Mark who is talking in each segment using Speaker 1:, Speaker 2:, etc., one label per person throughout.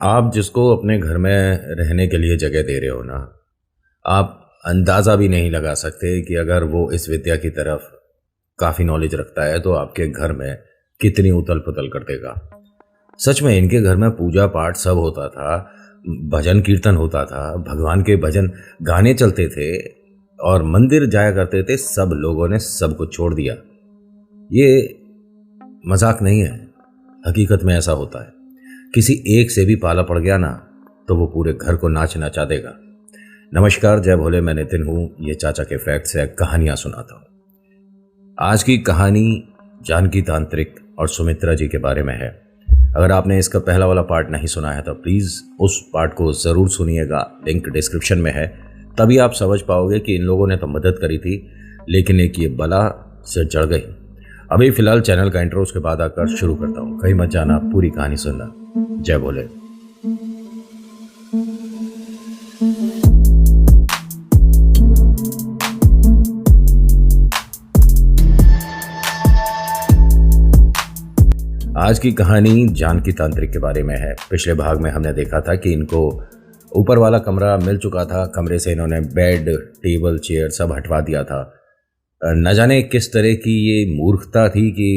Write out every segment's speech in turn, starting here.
Speaker 1: आप जिसको अपने घर में रहने के लिए जगह दे रहे हो ना, आप अंदाज़ा भी नहीं लगा सकते कि अगर वो इस विद्या की तरफ काफ़ी नॉलेज रखता है तो आपके घर में कितनी उथल पुथल कर देगा। सच में इनके घर में पूजा पाठ सब होता था, भजन कीर्तन होता था, भगवान के भजन गाने चलते थे और मंदिर जाया करते थे। सब लोगों ने सब कुछ छोड़ दिया। ये मजाक नहीं है, हकीकत में ऐसा होता है। किसी एक से भी पाला पड़ गया ना तो वो पूरे घर को नाच नचा देगा। नमस्कार, जय भोले, मैं नितिन हूँ। ये चाचा के फैक्ट्स है, कहानियाँ सुनाता हूँ। आज की कहानी जानकी तांत्रिक और सुमित्रा जी के बारे में है। अगर आपने इसका पहला वाला पार्ट नहीं सुना है तो प्लीज़ उस पार्ट को ज़रूर सुनिएगा, लिंक डिस्क्रिप्शन में है। तभी आप समझ पाओगे कि इन लोगों ने तो मदद करी थी लेकिन एक ये बला से चढ़ गई। अभी फ़िलहाल चैनल का इंट्रो उसके बाद आकर शुरू करता हूँ। कहीं मत जाना, पूरी कहानी सुनना। जय भोले। आज की कहानी जानकी तांत्रिक के बारे में है। पिछले भाग में हमने देखा था कि इनको ऊपर वाला कमरा मिल चुका था। कमरे से इन्होंने बेड, टेबल, चेयर सब हटवा दिया था। न जाने किस तरह की ये मूर्खता थी कि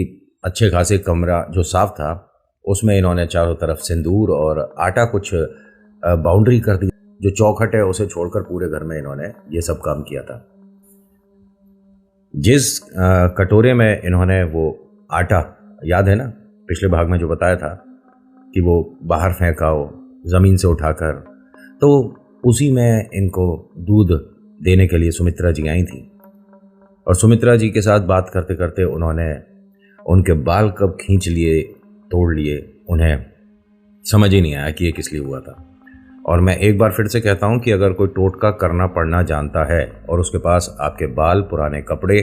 Speaker 1: अच्छे खासे कमरा जो साफ था उसमें इन्होंने चारों तरफ सिंदूर और आटा कुछ बाउंड्री कर दी। जो चौखट है उसे छोड़कर पूरे घर में इन्होंने ये सब काम किया था। जिस कटोरे में इन्होंने वो आटा, याद है ना पिछले भाग में जो बताया था कि वो बाहर फेंका हो ज़मीन से उठाकर, तो उसी में इनको दूध देने के लिए सुमित्रा जी आई थी। और सुमित्रा जी के साथ बात करते करते उन्होंने उनके बाल कब खींच लिए, तोड़ लिए, उन्हें समझ ही नहीं आया कि ये किस लिए हुआ था। और मैं एक बार फिर से कहता हूँ कि अगर कोई टोटका करना पड़ना जानता है और उसके पास आपके बाल, पुराने कपड़े,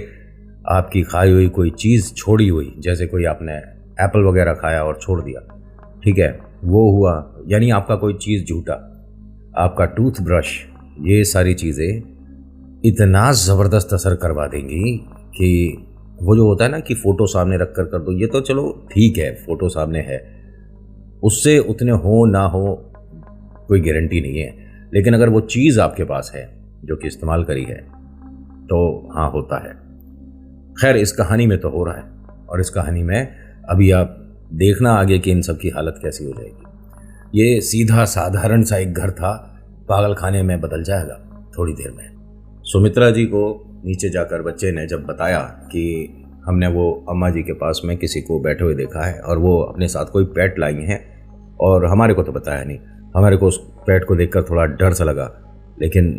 Speaker 1: आपकी खाई हुई कोई चीज़ छोड़ी हुई, जैसे कोई आपने एप्पल वगैरह खाया और छोड़ दिया, ठीक है, वो हुआ, यानी आपका कोई चीज़ झूठा, आपका टूथब्रश, ये सारी चीज़ें इतना ज़बरदस्त असर करवा देंगी कि वो जो होता है ना कि फ़ोटो सामने रख कर दो, ये तो चलो ठीक है, फ़ोटो सामने है, उससे उतने हो ना हो कोई गारंटी नहीं है। लेकिन अगर वो चीज़ आपके पास है जो कि इस्तेमाल करी है तो हाँ, होता है। खैर, इस कहानी में तो हो रहा है और इस कहानी में अभी आप देखना आगे कि इन सब की हालत कैसी हो जाएगी। ये सीधा साधारण सा एक घर था, पागल खाने में बदल जाएगा थोड़ी देर में। सुमित्रा जी को नीचे जाकर बच्चे ने जब बताया कि हमने वो अम्मा जी के पास में किसी को बैठे हुए देखा है और वो अपने साथ कोई पेट लाई हैं और हमारे को तो बताया नहीं। हमारे को उस पेट को देखकर थोड़ा डर सा लगा, लेकिन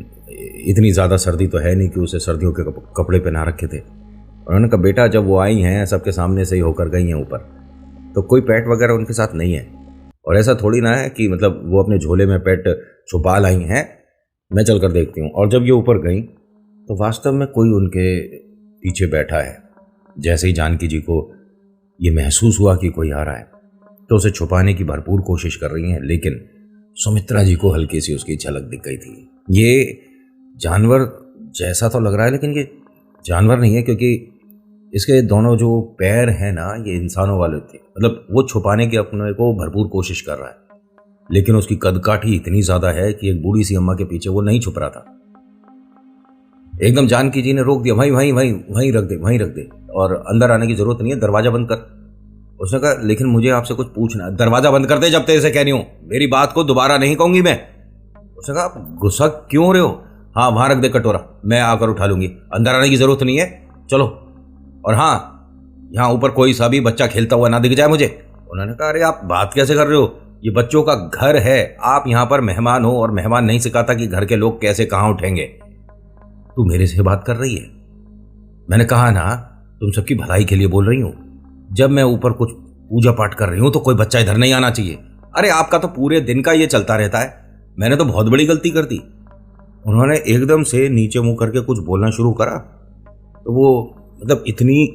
Speaker 1: इतनी ज़्यादा सर्दी तो है नहीं कि उसे सर्दियों के कपड़े पहना रखे थे। उन्होंने कहा, बेटा जब वो आई हैं सबके सामने से ही होकर गई हैं ऊपर, तो कोई पेट वगैरह उनके साथ नहीं है। और ऐसा थोड़ी ना है कि मतलब वो अपने झोले में पेट छुपा लाई हैं, मैं चल कर देखती हूँ। और जब ये ऊपर गई तो वास्तव में कोई उनके पीछे बैठा है। जैसे ही जानकी जी को ये महसूस हुआ कि कोई आ रहा है तो उसे छुपाने की भरपूर कोशिश कर रही हैं, लेकिन सुमित्रा जी को हल्की सी उसकी झलक दिख गई थी। ये जानवर जैसा तो लग रहा है लेकिन ये जानवर नहीं है, क्योंकि इसके दोनों जो पैर हैं ना ये इंसानों वाले थे। मतलब वो छुपाने की अपने को भरपूर कोशिश कर रहा है, लेकिन उसकी कदकाठी इतनी ज़्यादा है कि एक बूढ़ी सी अम्मा के पीछे वो नहीं छुप रहा था। एकदम जानकी जी ने रोक दिया, वहीं रख दे और अंदर आने की ज़रूरत नहीं है, दरवाज़ा बंद कर। उसने कहा, लेकिन मुझे आपसे कुछ पूछना है। दरवाज़ा बंद कर दे, जब तेरे से कह रही हूँ, मेरी बात को दोबारा नहीं कहूँगी मैं। उसने कहा, आप गुस्सा क्यों हो रहे हो? हाँ, वहाँ रख दे कटोरा, मैं आकर उठा लूँगी, अंदर आने की ज़रूरत नहीं है, चलो। और हाँ, यहाँ ऊपर कोई सा भी बच्चा खेलता हुआ ना दिख जाए मुझे। उन्होंने कहा, अरे आप बात कैसे कर रहे हो, ये बच्चों का घर है, आप यहाँ पर मेहमान हो और मेहमान नहीं सिखाता कि घर के लोग कैसे कहाँ उठेंगे। तू मेरे से बात कर रही है? मैंने कहा ना, तुम सबकी भलाई के लिए बोल रही हूँ। जब मैं ऊपर कुछ पूजा पाठ कर रही हूँ तो कोई बच्चा इधर नहीं आना चाहिए। अरे आपका तो पूरे दिन का ये चलता रहता है, मैंने तो बहुत बड़ी गलती कर दी। उन्होंने एकदम से नीचे मुंह करके कुछ बोलना शुरू करा तो वो मतलब इतनी,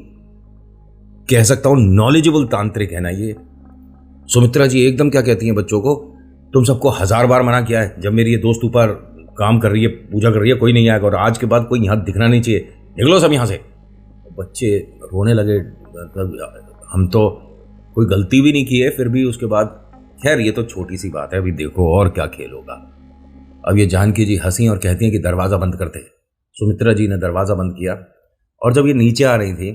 Speaker 1: कह सकता हूँ, नॉलेजेबल तांत्रिक है ना ये। सुमित्रा जी एकदम क्या कहती हैं बच्चों को, तुम सबको 1000 बार मना किया है, जब मेरी ये दोस्त ऊपर काम कर रही है, पूजा कर रही है, कोई नहीं आएगा और आज के बाद कोई यहाँ दिखना नहीं चाहिए, निकलो सब यहाँ से। बच्चे रोने लगे, मतलब हम तो कोई गलती भी नहीं की है, फिर भी उसके बाद खैर ये तो छोटी सी बात है, अभी देखो और क्या खेल होगा। अब ये जानकी जी हंसी और कहती हैं कि दरवाज़ा बंद करते। सुमित्रा जी ने दरवाज़ा बंद किया और जब ये नीचे आ रही थी,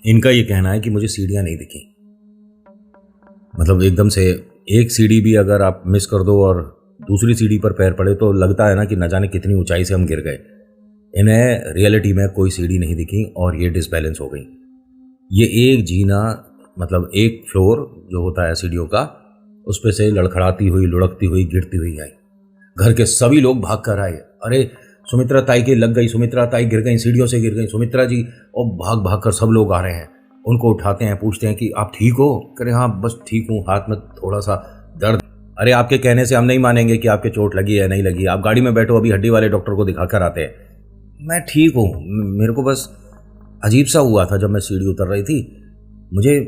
Speaker 1: इनका ये कहना है कि मुझे सीढ़ियाँ नहीं दिखी। मतलब एकदम से एक सीढ़ी भी अगर आप मिस कर दो और दूसरी सीढ़ी पर पैर पड़े तो लगता है ना कि न जाने कितनी ऊंचाई से हम गिर गए। इन्हें रियलिटी में कोई सीढ़ी नहीं दिखी और ये डिसबैलेंस हो गई। ये एक जीना, मतलब एक फ्लोर जो होता है सीढ़ियों का, उस पे से लड़खड़ाती हुई, लुढ़कती हुई, गिरती हुई आई। घर के सभी लोग भाग कर आए। अरे सुमित्रा ताई के लग गई, सुमित्रा ताई गिर गई, सीढ़ियों से गिर गई सुमित्रा जी। और भाग भाग कर सब लोग आ रहे हैं, उनको उठाते हैं, पूछते हैं कि आप ठीक हो? कह हाँ बस ठीक हूँ, हाथ में थोड़ा सा दर्द। अरे आपके कहने से हम नहीं मानेंगे कि आपके चोट लगी है नहीं लगी, आप गाड़ी में बैठो, अभी हड्डी वाले डॉक्टर को दिखा कर आते हैं। मैं ठीक हूँ, मेरे को बस अजीब सा हुआ था जब मैं सीढ़ी उतर रही थी, मुझे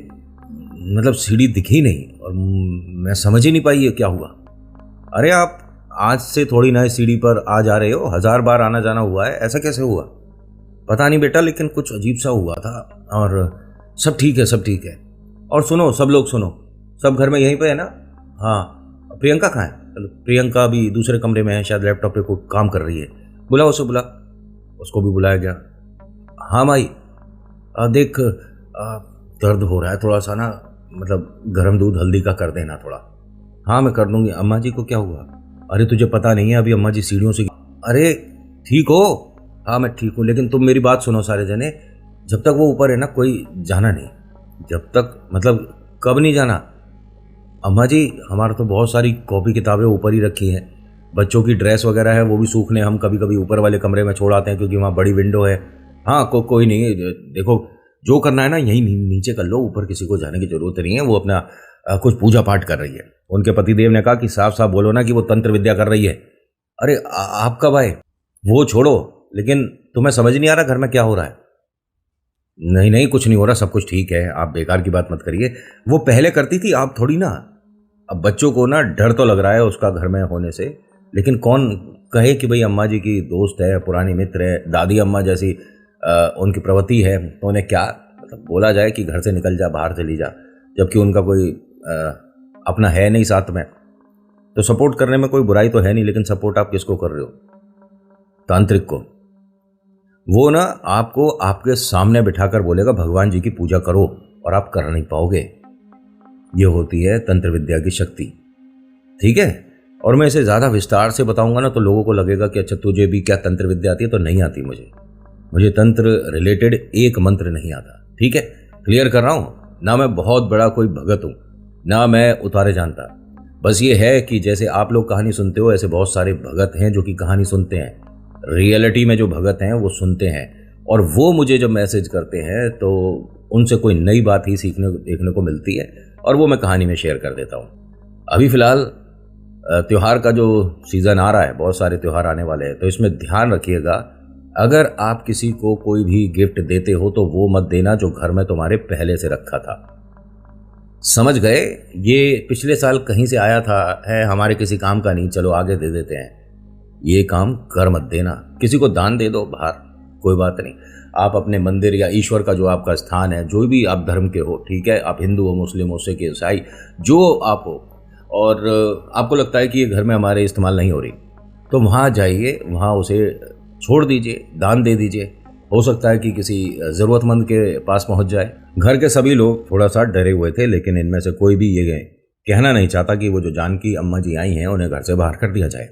Speaker 1: मतलब सीढ़ी दिखी नहीं और मैं समझ ही नहीं पाई ये क्या हुआ। अरे आप आज से थोड़ी ना सीढ़ी पर आ जा रहे हो, 1000 बार आना जाना हुआ है, ऐसा कैसे हुआ? पता नहीं बेटा, लेकिन कुछ अजीब सा हुआ था और सब ठीक है, सब ठीक है। और सुनो, सब लोग सुनो, सब घर में यहीं पे है ना? हाँ, प्रियंका कहाँ है? प्रियंका भी दूसरे कमरे में है, शायद लैपटॉप पे कोई काम कर रही है, बुला उसे, बुला। उसको भी बुलाया गया। हाँ माई, देख दर्द हो रहा है थोड़ा सा ना, मतलब गर्म दूध हल्दी का कर देना थोड़ा। हाँ मैं कर दूंगी। अम्मा जी को क्या हुआ? अरे तुझे पता नहीं है, अभी अम्मा जी सीढ़ियों से। अरे ठीक हो? हाँ मैं ठीक हूँ, लेकिन तुम मेरी बात सुनो सारे जने, जब तक वो ऊपर है ना कोई जाना नहीं। जब तक मतलब कब नहीं जाना? अम्मा जी हमारा तो बहुत सारी कॉपी किताबें ऊपर ही रखी हैं, बच्चों की ड्रेस वगैरह है वो भी सूखने हम कभी कभी ऊपर वाले कमरे में छोड़ आते हैं क्योंकि वहाँ बड़ी विंडो है। हाँ कोई नहीं, देखो जो करना है ना यहीं नीचे कर लो, ऊपर किसी को जाने की जरूरत नहीं है। वो अपना कुछ पूजा पाठ कर रही है। उनके पतिदेव ने कहा कि साफ साफ बोलो ना कि वो तंत्र विद्या कर रही है। अरे आप कब आए? वो छोड़ो, लेकिन तुम्हें समझ नहीं आ रहा घर में क्या हो रहा है? नहीं नहीं कुछ नहीं हो रहा, सब कुछ ठीक है, आप बेकार की बात मत करिए। वो पहले करती थी, आप थोड़ी ना। अब बच्चों को ना डर तो लग रहा है उसका घर में होने से, लेकिन कौन कहे कि भाई अम्मा जी की दोस्त है, पुरानी मित्र है, दादी अम्मा जैसी उनकी प्रवृत्ति है, तो उन्हें क्या मतलब बोला जाए कि घर से निकल जा, बाहर चली जा, जबकि उनका कोई अपना है नहीं साथ में। तो सपोर्ट करने में कोई बुराई तो है नहीं, लेकिन सपोर्ट आप किसको कर रहे हो? तांत्रिक को। वो ना आपको आपके सामने बिठाकर बोलेगा भगवान जी की पूजा करो, और आप कर नहीं पाओगे। ये होती है तंत्र विद्या की शक्ति, ठीक है? और मैं इसे ज़्यादा विस्तार से बताऊंगा ना तो लोगों को लगेगा कि अच्छा तुझे भी क्या तंत्र विद्या आती है, तो नहीं आती मुझे तंत्र रिलेटेड एक मंत्र नहीं आता, ठीक है? क्लियर कर रहा हूँ ना, मैं बहुत बड़ा कोई भगत हूँ ना मैं उतारे जानता। बस ये है कि जैसे आप लोग कहानी सुनते हो, ऐसे बहुत सारे भगत हैं जो कि कहानी सुनते हैं। रियलिटी में जो भगत हैं वो सुनते हैं, और वो मुझे जब मैसेज करते हैं तो उनसे कोई नई बात ही सीखने देखने को मिलती है, और वो मैं कहानी में शेयर कर देता हूँ। अभी फ़िलहाल त्यौहार का जो सीज़न आ रहा है, बहुत सारे त्यौहार आने वाले हैं, तो इसमें ध्यान रखिएगा, अगर आप किसी को कोई भी गिफ्ट देते हो तो वो मत देना जो घर में तुम्हारे पहले से रखा था। समझ गए? ये पिछले साल कहीं से आया था, है हमारे किसी काम का नहीं, चलो आगे दे देते हैं। ये काम कर मत देना। किसी को दान दे दो बाहर, कोई बात नहीं। आप अपने मंदिर या ईश्वर का जो आपका स्थान है, जो भी आप धर्म के हो, ठीक है, आप हिंदू हो, मुस्लिम हो, सिख, ईसाई, जो आप हो, और आपको लगता है कि ये घर में हमारे इस्तेमाल नहीं हो रही, तो वहाँ जाइए, वहाँ उसे छोड़ दीजिए, दान दे दीजिए। हो सकता है कि किसी ज़रूरतमंद के पास पहुँच जाए। घर के सभी लोग थोड़ा सा डरे हुए थे, लेकिन इनमें से कोई भी ये कहना नहीं चाहता कि वो जो जानकी अम्मा जी आई हैं उन्हें घर से बाहर कर दिया जाए।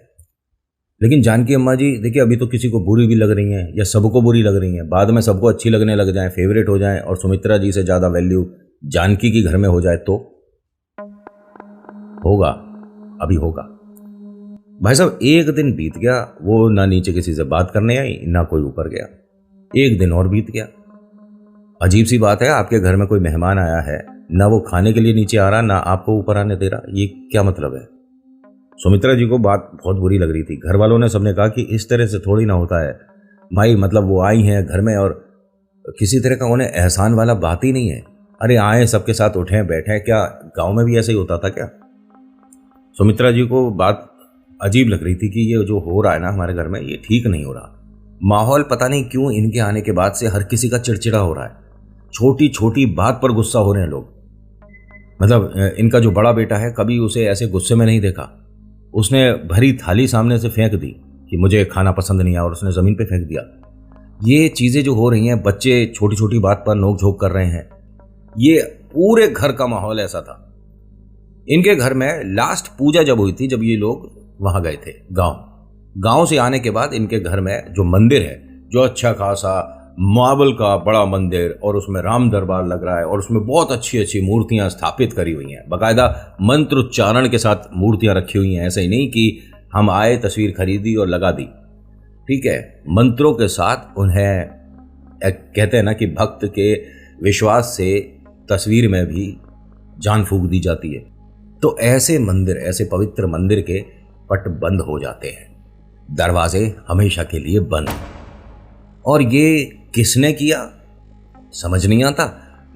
Speaker 1: लेकिन जानकी अम्मा जी देखिए, अभी तो किसी को बुरी भी लग रही हैं या सबको बुरी लग रही हैं, बाद में सबको अच्छी लगने लग जाएं, फेवरेट हो जाएं, और सुमित्रा जी से ज़्यादा वैल्यू जानकी की घर में हो जाए तो होगा, अभी होगा। भाई साहब एक दिन बीत गया, वो ना नीचे किसी से बात करने आई, ना कोई ऊपर गया। एक दिन और बीत गया। अजीब सी बात है, आपके घर में कोई मेहमान आया है, ना वो खाने के लिए नीचे आ रहा, ना आपको ऊपर आने दे रहा, ये क्या मतलब है? सुमित्रा जी को बात बहुत बुरी लग रही थी। घर वालों ने सबने कहा कि इस तरह से थोड़ी ना होता है भाई, मतलब वो आई हैं घर में और किसी तरह का उन्हें एहसान वाला बात ही नहीं है। अरे आए सबके साथ उठें बैठें, क्या गांव में भी ऐसे ही होता था क्या? सुमित्रा जी को बात अजीब लग रही थी कि ये जो हो रहा है ना हमारे घर में, ये ठीक नहीं हो रहा। माहौल पता नहीं क्यों इनके आने के बाद से हर किसी का चिड़चिड़ा हो रहा है, छोटी छोटी बात पर गुस्सा हो रहे हैं लोग। मतलब इनका जो बड़ा बेटा है, कभी उसे ऐसे गुस्से में नहीं देखा। उसने भरी थाली सामने से फेंक दी कि मुझे खाना पसंद नहीं आया, और उसने ज़मीन पे फेंक दिया। ये चीज़ें जो हो रही हैं, बच्चे छोटी छोटी बात पर नोक झोंक कर रहे हैं, ये पूरे घर का माहौल ऐसा था। इनके घर में लास्ट पूजा जब हुई थी, जब ये लोग वहाँ गए थे गांव से आने के बाद, इनके घर में जो मंदिर है, जो अच्छा खासा मार्बल का बड़ा मंदिर, और उसमें राम दरबार लग रहा है, और उसमें बहुत अच्छी अच्छी मूर्तियां स्थापित करी हुई हैं, बाकायदा मंत्र उच्चारण के साथ मूर्तियां रखी हुई हैं। ऐसा ही नहीं कि हम आए, तस्वीर खरीदी और लगा दी। ठीक है, मंत्रों के साथ उन्हें कहते हैं ना कि भक्त के विश्वास से तस्वीर में भी जान फूंक दी जाती है। तो ऐसे मंदिर, ऐसे पवित्र मंदिर के पट बंद हो जाते हैं, दरवाजे हमेशा के लिए बंद। और ये किसने किया समझ नहीं आता,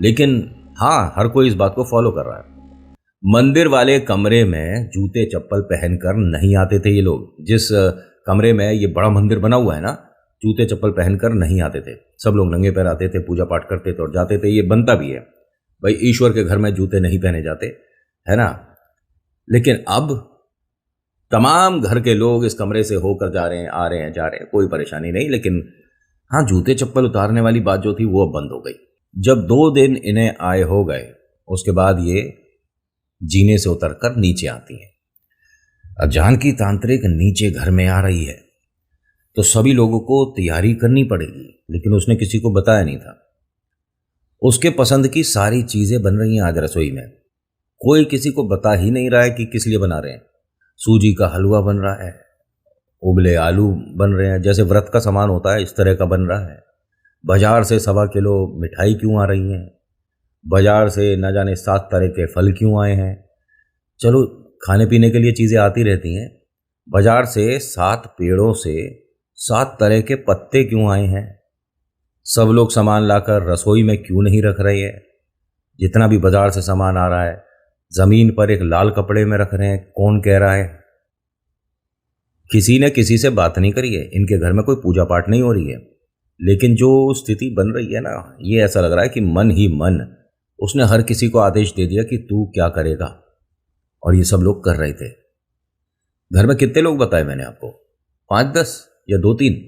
Speaker 1: लेकिन हाँ, हर कोई इस बात को फॉलो कर रहा है। मंदिर वाले कमरे में जूते चप्पल पहनकर नहीं आते थे ये लोग। जिस कमरे में ये बड़ा मंदिर बना हुआ है ना, जूते चप्पल पहनकर नहीं आते थे। सब लोग नंगे पैर आते थे, पूजा पाठ करते थे और जाते थे। ये बनता भी है भाई, ईश्वर के घर में जूते नहीं पहने जाते, है ना। लेकिन अब तमाम घर के लोग इस कमरे से होकर जा रहे हैं, आ रहे हैं, जा रहे हैं, कोई परेशानी नहीं। लेकिन हाँ, जूते चप्पल उतारने वाली बात जो थी वो अब बंद हो गई। जब 2 दिन इन्हें आए हो गए, उसके बाद ये जीने से उतरकर नीचे आती है। अब जानकी तांत्रिक नीचे घर में आ रही है तो सभी लोगों को तैयारी करनी पड़ेगी, लेकिन उसने किसी को बताया नहीं था। उसके पसंद की सारी चीजें बन रही हैं आज रसोई में। कोई किसी को बता ही नहीं रहा है कि किस लिए बना रहे हैं। सूजी का हलवा बन रहा है, उबले आलू बन रहे हैं, जैसे व्रत का सामान होता है इस तरह का बन रहा है। बाजार से 1.25 किलो मिठाई क्यों आ रही हैं, बाजार से न जाने 7 तरह के फल क्यों आए हैं। चलो, खाने पीने के लिए चीज़ें आती रहती हैं। बाजार से 7 पेड़ों से 7 तरह के पत्ते क्यों आए हैं। सब लोग सामान लाकर रसोई में क्यों नहीं रख रहे हैं। जितना भी बाजार से सामान आ रहा है, ज़मीन पर एक लाल कपड़े में रख रहे हैं। कौन कह रहा है? किसी ने किसी से बात नहीं करी है। इनके घर में कोई पूजा पाठ नहीं हो रही है, लेकिन जो स्थिति बन रही है ना, ये ऐसा लग रहा है कि मन ही मन उसने हर किसी को आदेश दे दिया कि तू क्या करेगा। और ये सब लोग कर रहे थे। घर में कितने लोग बताए मैंने आपको? 5-10 या 2-3?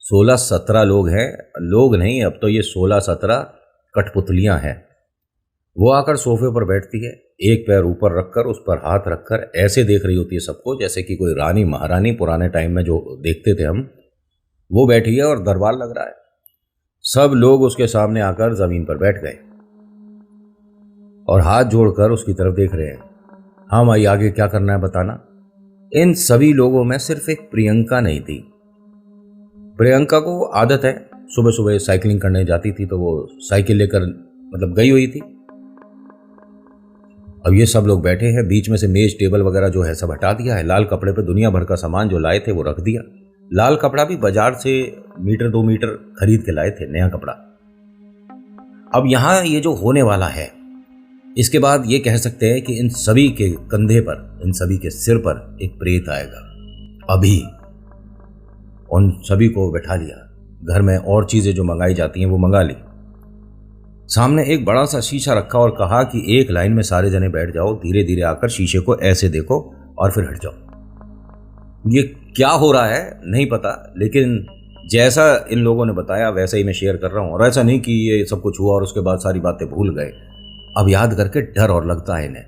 Speaker 1: 16-17 लोग हैं। लोग नहीं, अब तो ये 16-17 कठपुतलियां हैं। वो आकर सोफे पर बैठती है, एक पैर ऊपर रखकर, उस पर हाथ रखकर ऐसे देख रही होती है सबको, जैसे कि कोई रानी महारानी पुराने टाइम में जो देखते थे हम, वो बैठी है और दरबार लग रहा है। सब लोग उसके सामने आकर जमीन पर बैठ गए और हाथ जोड़कर उसकी तरफ देख रहे हैं। हाँ माई, आगे क्या करना है बताना। इन सभी लोगों में सिर्फ एक प्रियंका नहीं थी। प्रियंका को आदत है, सुबह सुबह साइकिलिंग करने जाती थी, तो वो साइकिल लेकर मतलब गई हुई थी। अब ये सब लोग बैठे हैं, बीच में से मेज टेबल वगैरह जो है सब हटा दिया है। लाल कपड़े पे दुनिया भर का सामान जो लाए थे वो रख दिया। लाल कपड़ा भी बाजार से 1-2 मीटर खरीद के लाए थे, नया कपड़ा। अब यहां ये जो होने वाला है, इसके बाद ये कह सकते हैं कि इन सभी के कंधे पर, इन सभी के सिर पर एक प्रेत आएगा। अभी उन सभी को बैठा लिया, घर में और चीजें जो मंगाई जाती हैं वो मंगा ली। सामने एक बड़ा सा शीशा रखा और कहा कि एक लाइन में सारे जने बैठ जाओ, धीरे धीरे आकर शीशे को ऐसे देखो और फिर हट जाओ। ये क्या हो रहा है नहीं पता, लेकिन जैसा इन लोगों ने बताया वैसा ही मैं शेयर कर रहा हूं। और ऐसा नहीं कि ये सब कुछ हुआ और उसके बाद सारी बातें भूल गए। अब याद करके डर और लगता है इन्हें।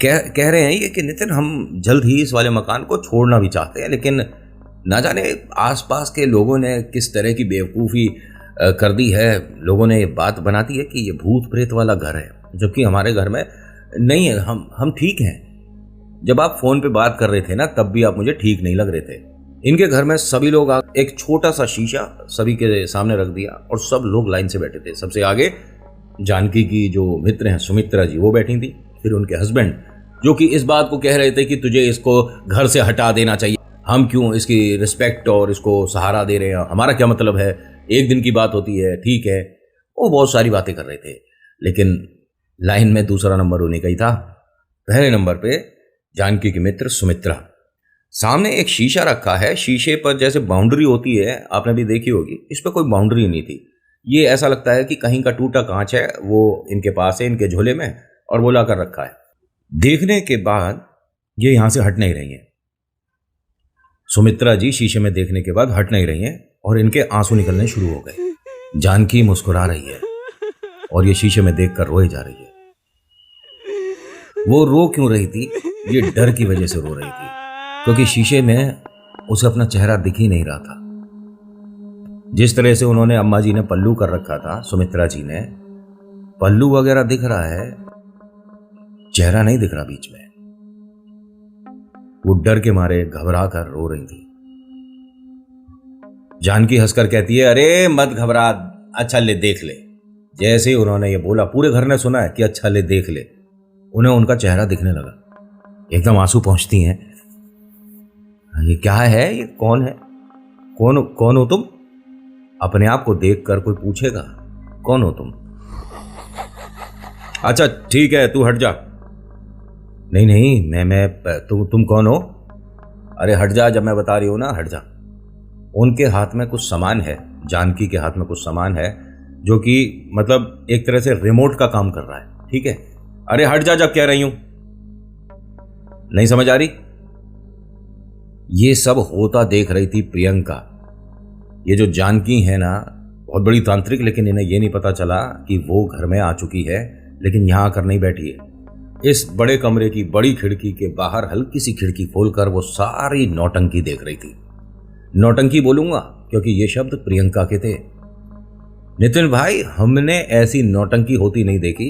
Speaker 1: कह रहे हैं ये कि नितिन, हम जल्द ही इस वाले मकान को छोड़ना भी चाहते हैं, लेकिन ना जाने आसपास के लोगों ने किस तरह की बेवकूफ़ी कर दी है। लोगों ने ये बात बना दी है कि ये भूत प्रेत वाला घर है, जबकि हमारे घर में नहीं है। हम ठीक हैं। जब आप फ़ोन पे बात कर रहे थे ना, तब भी आप मुझे ठीक नहीं लग रहे थे। इनके घर में सभी लोग एक छोटा सा शीशा सभी के सामने रख दिया और सब लोग लाइन से बैठे थे। सबसे आगे जानकी की जो मित्र हैं सुमित्रा जी, वो बैठी थी। फिर उनके हस्बैंड, जो कि इस बात को कह रहे थे कि तुझे इसको घर से हटा देना चाहिए, हम क्यों इसकी रिस्पेक्ट और इसको सहारा दे रहे हैं, हमारा क्या मतलब है, एक दिन की बात होती है, ठीक है। वो बहुत सारी बातें कर रहे थे, लेकिन लाइन में दूसरा नंबर उन्हीं का ही था। पहले नंबर पे जानकी की मित्र सुमित्रा। सामने एक शीशा रखा है, शीशे पर जैसे बाउंड्री होती है, आपने भी देखी होगी, इस पर कोई बाउंड्री नहीं थी। ये ऐसा लगता है कि कहीं का टूटा कांच है, वो इनके पास है, इनके झोले में, और वो ला कर रखा है। देखने के बाद ये यहां से हट नहीं रही हैं। सुमित्रा जी शीशे में देखने के बाद हट नहीं रही हैं और इनके आंसू निकलने शुरू हो गए। जानकी मुस्कुरा रही है और ये शीशे में देखकर रोए जा रही है। वो रो क्यों रही थी? ये डर की वजह से रो रही थी, क्योंकि शीशे में उसे अपना चेहरा दिख ही नहीं रहा था। जिस तरह से उन्होंने अम्मा जी ने पल्लू कर रखा था, सुमित्रा जी ने पल्लू वगैरह दिख रहा है, चेहरा नहीं दिख रहा बीच में। वो डर के मारे घबरा कर रो रही थी। जानकी हंसकर कहती है, अरे मत घबरा, अच्छा ले देख ले। जैसे ही उन्होंने ये बोला, पूरे घर ने सुना है कि अच्छा ले देख ले, उन्हें उनका चेहरा दिखने लगा। एकदम आंसू पहुंचती हैं। ये क्या है? ये कौन है? कौन हो तुम? अपने आप को देखकर कोई पूछेगा कौन हो तुम? अच्छा ठीक है, तू हट जा। नहीं नहीं, मैं तुम कौन हो? अरे हट जा, जब मैं बता रही हूं ना, हट जा। उनके हाथ में कुछ सामान है, जानकी के हाथ में कुछ सामान है, जो कि मतलब एक तरह से रिमोट का काम कर रहा है। ठीक है, अरे हट जा जब कह रही हूं। नहीं समझ आ रही? ये सब होता देख रही थी प्रियंका। ये जो जानकी है ना, बहुत बड़ी तांत्रिक, लेकिन इन्हें ये नहीं पता चला कि वो घर में आ चुकी है, लेकिन यहां आकर नहीं बैठी है। इस बड़े कमरे की बड़ी खिड़की के बाहर हल्की सी खिड़की खोलकर वो सारी नौटंकी देख रही थी। नौटंकी बोलूंगा क्योंकि ये शब्द प्रियंका के थे। नितिन भाई, हमने ऐसी नौटंकी होती नहीं देखी,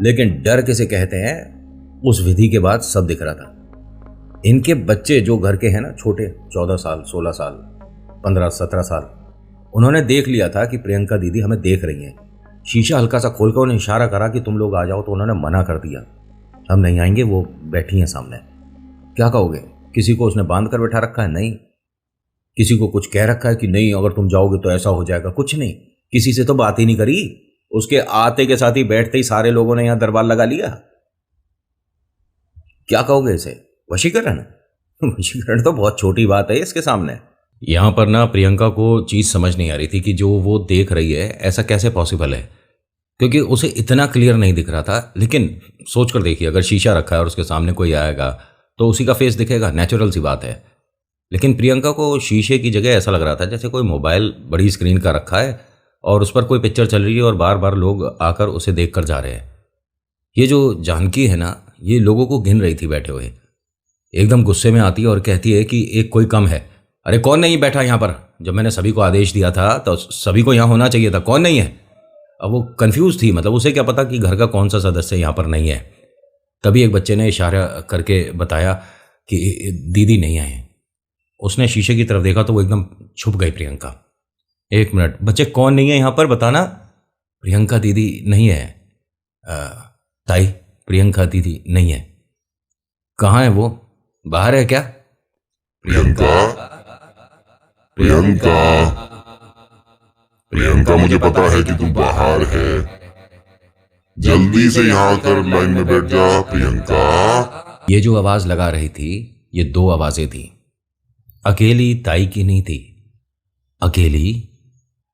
Speaker 1: लेकिन डर किसे कहते हैं, उस विधि के बाद सब दिख रहा था। इनके बच्चे जो घर के हैं ना, छोटे, 14 साल, 16 साल, 15, 17 साल, उन्होंने देख लिया था कि प्रियंका दीदी हमें देख रही हैं। शीशा हल्का सा खोलकर उन्हें इशारा करा कि तुम लोग आ जाओ, तो उन्होंने मना कर दिया, हम नहीं आएंगे, वो बैठी हैं सामने। क्या कहोगे? किसी को उसने बांध कर बैठा रखा है? नहीं। किसी को कुछ कह रखा है कि नहीं अगर तुम जाओगे तो ऐसा हो जाएगा? कुछ नहीं। किसी से तो बात ही नहीं करी। उसके आते के साथ ही, बैठते ही सारे लोगों ने यहां दरबार लगा लिया। क्या कहोगे इसे? वशीकरण? वशीकरण तो बहुत छोटी बात है इसके सामने। यहां पर ना प्रियंका को चीज समझ नहीं आ रही थी कि जो वो देख रही है ऐसा कैसे पॉसिबल है, क्योंकि उसे इतना क्लियर नहीं दिख रहा था। लेकिन सोच कर देखिए, अगर शीशा रखा है और उसके सामने कोई आएगा तो उसी का फेस दिखेगा, नेचुरल सी बात है। लेकिन प्रियंका को शीशे की जगह ऐसा लग रहा था जैसे कोई मोबाइल बड़ी स्क्रीन का रखा है और उस पर कोई पिक्चर चल रही है और बार बार लोग आकर उसे देख कर जा रहे हैं। ये जो जानकी है ना, ये लोगों को गिन रही थी बैठे हुए। एकदम गुस्से में आती है और कहती है कि एक कोई कम है। अरे कौन नहीं बैठा यहाँ पर? जब मैंने सभी को आदेश दिया था तो सभी को यहाँ होना चाहिए था, कौन नहीं है? अब वो कंफ्यूज थी, मतलब उसे क्या पता कि घर का कौन सा सदस्य यहाँ पर नहीं है। तभी एक बच्चे ने इशारा करके बताया कि दीदी नहीं आए। उसने शीशे की तरफ देखा तो वो एकदम छुप गई प्रियंका। एक मिनट, बच्चे कौन नहीं है यहाँ पर बताना? प्रियंका दीदी नहीं है। ताई, प्रियंका दीदी नहीं है। कहाँ है वो? बाहर है क्या?
Speaker 2: प्रियंका, प्रियंका, प्रियंका, मुझे पता है कि तुम बाहर है। जल्दी से यहाँ आकर लाइन में बैठ जा प्रियंका।
Speaker 1: ये जो आवाज लगा रही थी, ये दो आवाजें थी। अकेली ताई की नहीं थी, अकेली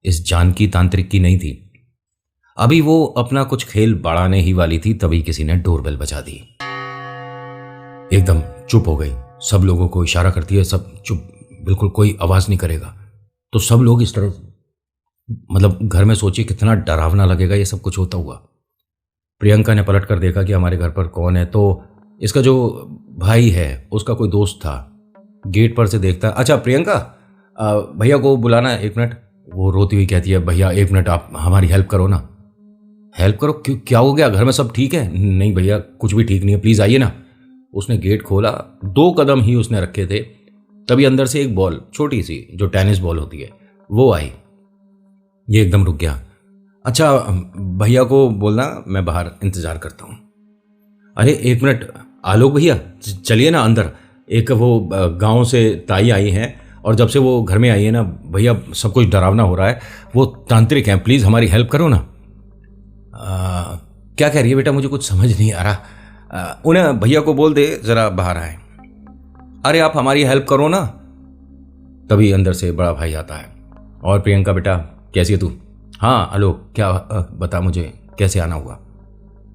Speaker 1: इस जानकी तांत्रिक की नहीं थी। अभी वो अपना कुछ खेल बढ़ाने ही वाली थी, तभी किसी ने डोरबेल बजा दी। एकदम चुप हो गई, सब लोगों को इशारा करती है, सब चुप, बिल्कुल कोई आवाज नहीं करेगा। तो सब लोग इस तरह, मतलब घर में सोचिए कितना डरावना लगेगा ये सब कुछ होता हुआ। प्रियंका ने पलट कर देखा कि हमारे घर पर कौन है, तो इसका जो भाई है उसका कोई दोस्त था। गेट पर से देखता, अच्छा प्रियंका, भैया को बुलाना है, 1 मिनट। वो रोती हुई कहती है, भैया 1 मिनट, आप हमारी हेल्प करो ना। हेल्प करो? क्यों, क्या हो गया? घर में सब ठीक है? नहीं भैया, कुछ भी ठीक नहीं है, प्लीज आइए ना। उसने गेट खोला, 2 कदम ही उसने रखे थे, तभी अंदर से एक बॉल, छोटी सी जो टेनिस बॉल होती है, वो आई। ये एकदम रुक गया। अच्छा भैया को बोलना मैं बाहर इंतजार करता हूँ। अरे 1 मिनट, आलोक भैया चलिए ना अंदर। एक वो गांव से ताई आई हैं और जब से वो घर में आई है ना भैया, सब कुछ डरावना हो रहा है। वो तांत्रिक हैं, प्लीज़ हमारी हेल्प करो ना। क्या कह रही है बेटा? मुझे कुछ समझ नहीं आ रहा। उन्हें भैया को बोल दे ज़रा बाहर आए। अरे आप हमारी हेल्प करो ना। तभी अंदर से बड़ा भाई आता है। और प्रियंका बेटा कैसी है तू? हाँ हेलो, क्या बता मुझे कैसे आना हुआ।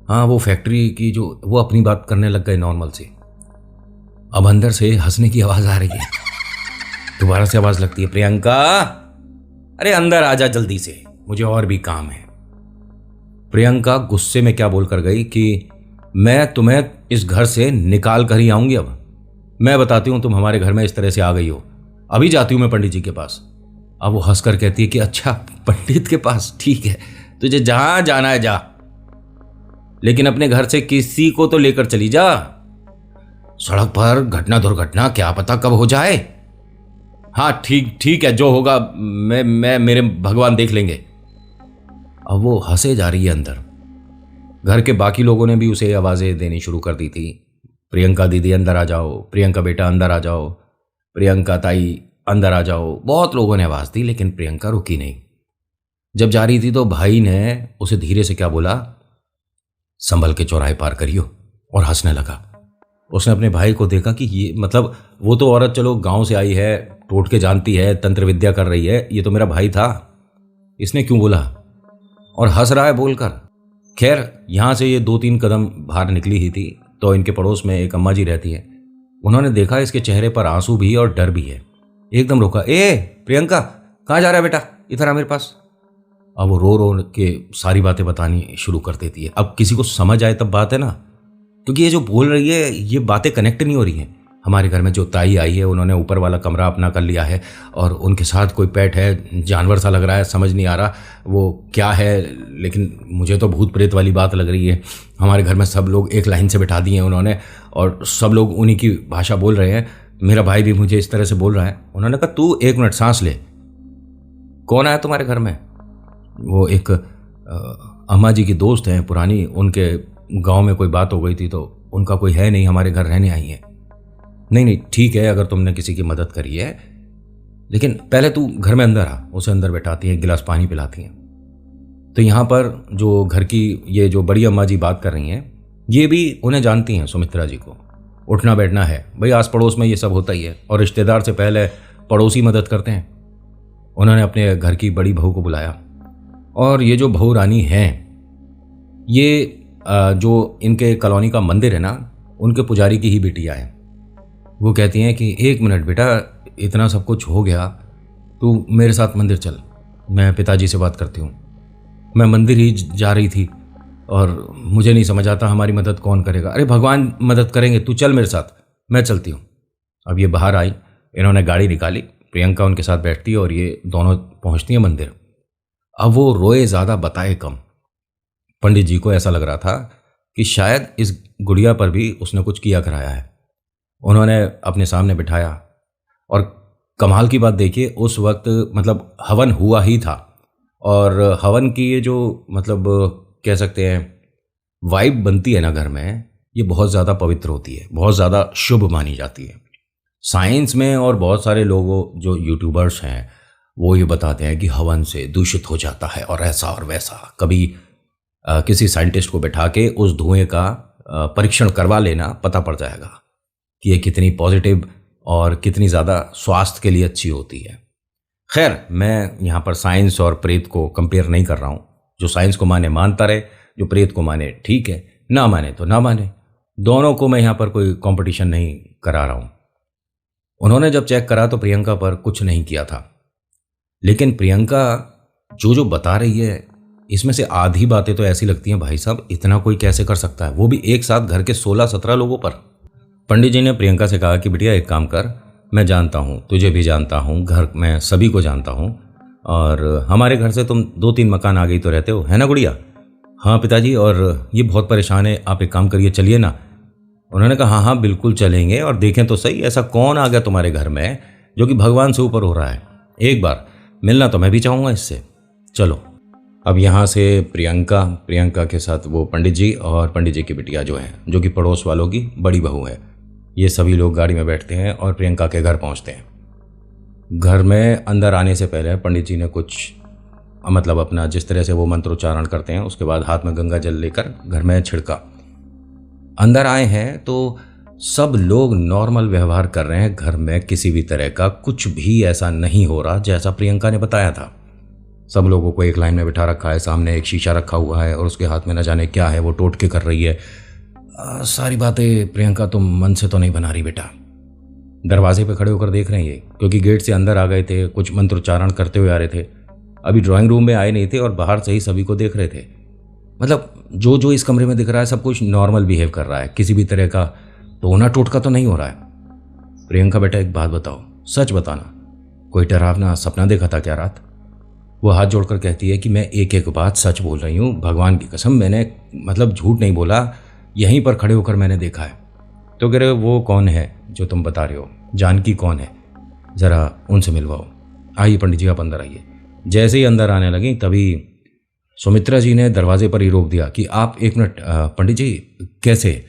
Speaker 1: हाँ वो फैक्ट्री की जो वो अपनी बात करने लग गए नॉर्मल से। अब अंदर से हंसने की आवाज़ आ रही है। दोबारा से आवाज़ लगती है, प्रियंका अरे अंदर आ जा जल्दी से, मुझे और भी काम है। प्रियंका गुस्से में क्या बोलकर गई कि मैं तुम्हें इस घर से निकाल कर ही आऊंगी। अब मैं बताती हूँ तुम हमारे घर में इस तरह से आ गई हो, अभी जाती हूँ मैं पंडित जी के पास। अब वो हंसकर कहती है कि अच्छा पंडित के पास, ठीक है तुझे जहां जाना है जा, लेकिन अपने घर से किसी को तो लेकर चली जा। सड़क पर घटना दुर्घटना क्या पता कब हो जाए। हाँ ठीक ठीक है, जो होगा मैं मेरे भगवान देख लेंगे। अब वो हंसे जा रही है अंदर। घर के बाकी लोगों ने भी उसे आवाज़ें देनी शुरू कर दी थी, प्रियंका दीदी अंदर आ जाओ, प्रियंका बेटा अंदर आ जाओ, प्रियंका ताई अंदर आ जाओ। बहुत लोगों ने आवाज़ दी लेकिन प्रियंका रुकी नहीं। जब जा रही थी तो भाई ने उसे धीरे से क्या बोला, संभल के चौराहे पार करियो, और हंसने लगा। उसने अपने भाई को देखा कि ये मतलब वो तो औरत चलो गांव से आई है, टोटके जानती है, तंत्र विद्या कर रही है, ये तो मेरा भाई था, इसने क्यों बोला, और हंस रहा है बोलकर। खैर यहाँ से ये 2-3 कदम बाहर निकली ही थी तो इनके पड़ोस में एक अम्मा जी रहती है। उन्होंने देखा इसके चेहरे पर आंसू भी और डर भी है। एकदम रोका, ए प्रियंका कहाँ जा रहा है बेटा, इधर आ मेरे पास। अब वो रो रो के सारी बातें बतानी शुरू कर देती है। अब किसी को समझ आए तब बात है ना, क्योंकि ये जो बोल रही है ये बातें कनेक्ट नहीं हो रही हैं। हमारे घर में जो ताई आई है उन्होंने ऊपर वाला कमरा अपना कर लिया है और उनके साथ कोई पेट है, जानवर सा लग रहा है, समझ नहीं आ रहा वो क्या है, लेकिन मुझे तो भूत प्रेत वाली बात लग रही है। हमारे घर में सब लोग एक लाइन से बिठा दिए हैं उन्होंने और सब लोग उन्हीं की भाषा बोल रहे हैं। मेरा भाई भी मुझे इस तरह से बोल रहा है। उन्होंने कहा तू 1 मिनट सांस ले, कौन आया तुम्हारे घर में। वो एक अम्मा जी की दोस्त हैं पुरानी, उनके गांव में कोई बात हो गई थी तो उनका कोई है नहीं, हमारे घर रहने आई है। नहीं नहीं ठीक है अगर तुमने किसी की मदद करी है, लेकिन पहले तू घर में अंदर आ। उसे अंदर बैठाती हैं, एक गिलास पानी पिलाती हैं। तो यहाँ पर जो घर की ये जो बड़ी अम्मा जी बात कर रही हैं ये भी उन्हें जानती हैं, सुमित्रा जी को। उठना बैठना है भाई, आस पड़ोस में ये सब होता ही है और रिश्तेदार से पहले पड़ोसी मदद करते हैं। उन्होंने अपने घर की बड़ी बहू को बुलाया और ये जो बहू रानी हैं ये जो इनके कॉलोनी का मंदिर है ना, उनके पुजारी की ही बिटिया है। वो कहती हैं कि 1 मिनट बेटा, इतना सब कुछ हो गया, तू मेरे साथ मंदिर चल, मैं पिताजी से बात करती हूँ। मैं मंदिर ही जा रही थी और मुझे नहीं समझ आता हमारी मदद कौन करेगा। अरे भगवान मदद करेंगे, तू चल मेरे साथ, मैं चलती हूँ। अब ये बाहर आई, इन्होंने गाड़ी निकाली, प्रियंका उनके साथ बैठती है और ये दोनों पहुँचती हैं मंदिर। अब वो रोए ज़्यादा बताए कम। पंडित जी को ऐसा लग रहा था कि शायद इस गुड़िया पर भी उसने कुछ किया कराया है। उन्होंने अपने सामने बिठाया और कमाल की बात देखिए, उस वक्त मतलब हवन हुआ ही था और हवन की ये जो मतलब कह सकते हैं वाइब बनती है ना घर में, ये बहुत ज़्यादा पवित्र होती है, बहुत ज़्यादा शुभ मानी जाती है। साइंस में और बहुत सारे लोगों जो यूट्यूबर्स हैं वो ये बताते हैं कि हवन से दूषित हो जाता है और ऐसा और वैसा। कभी किसी साइंटिस्ट को बैठा के उस धुएं का परीक्षण करवा लेना, पता पड़ जाएगा कि ये कितनी पॉजिटिव और कितनी ज़्यादा स्वास्थ्य के लिए अच्छी होती है। खैर मैं यहाँ पर साइंस और प्रेत को कंपेयर नहीं कर रहा हूँ। जो साइंस को माने मानता रहे, जो प्रेत को माने ठीक है, ना माने तो ना माने। दोनों को मैं यहाँ पर कोई कंपटीशन नहीं करा रहा हूँ। उन्होंने जब चेक करा तो प्रियंका पर कुछ नहीं किया था, लेकिन प्रियंका जो बता रही है इसमें से आधी बातें तो ऐसी लगती हैं भाई साहब इतना कोई कैसे कर सकता है, वो भी एक साथ घर के 16-17 लोगों पर। पंडित जी ने प्रियंका से कहा कि बिटिया एक काम कर, मैं जानता हूँ, तुझे भी जानता हूँ, घर में सभी को जानता हूँ, और हमारे घर से तुम 2-3 मकान आगे ही तो रहते हो, है ना गुड़िया। हाँ पिताजी, और ये बहुत परेशान है, आप एक काम करिए चलिए ना। उन्होंने कहा हाँ हाँ बिल्कुल चलेंगे, और देखें तो सही ऐसा कौन आ गया तुम्हारे घर में जो कि भगवान से ऊपर हो रहा है। एक बार मिलना तो मैं भी चाहूँगा इससे, चलो। अब यहाँ से प्रियंका के साथ वो पंडित जी और पंडित जी की बिटिया जो है, जो कि पड़ोस वालों की बड़ी बहू है, ये सभी लोग गाड़ी में बैठते हैं और प्रियंका के घर पहुँचते हैं। घर में अंदर आने से पहले पंडित जी ने कुछ मतलब अपना जिस तरह से वो मंत्रोच्चारण करते हैं, उसके बाद हाथ में गंगा जल लेकर घर में छिड़का। अंदर आए हैं तो सब लोग नॉर्मल व्यवहार कर रहे हैं, घर में किसी भी तरह का कुछ भी ऐसा नहीं हो रहा जैसा प्रियंका ने बताया था। सब लोगों को एक लाइन में बिठा रखा है, सामने एक शीशा रखा हुआ है और उसके हाथ में न जाने क्या है, वो टोटके कर रही है। सारी बातें प्रियंका तुम मन से तो नहीं बना रही बेटा। दरवाजे पे खड़े होकर देख रहे हैं ये, क्योंकि गेट से अंदर आ गए थे, कुछ मंत्रोच्चारण करते हुए आ रहे थे। अभी ड्राइंग रूम में आए नहीं थे और बाहर से ही सभी को देख रहे थे। मतलब जो जो इस कमरे में दिख रहा है सब कुछ नॉर्मल बिहेव कर रहा है, किसी भी तरह का टोना टोटका तो नहीं हो रहा है। प्रियंका बेटा एक बात बताओ, सच बताना, कोई डरावना सपना देखा था क्या रात? वो हाथ जोड़कर कहती है कि मैं एक एक बात सच बोल रही हूँ, भगवान की कसम, मैंने मतलब झूठ नहीं बोला, यहीं पर खड़े होकर मैंने देखा है। तो कह रहे वो कौन है जो तुम बता रहे हो, जानकी कौन है, ज़रा उनसे मिलवाओ। आइए पंडित जी आप अंदर आइए। जैसे ही अंदर आने लगी तभी सुमित्रा जी ने दरवाजे पर ही रोक दिया कि आप एक मिनट। पंडित जी कैसे?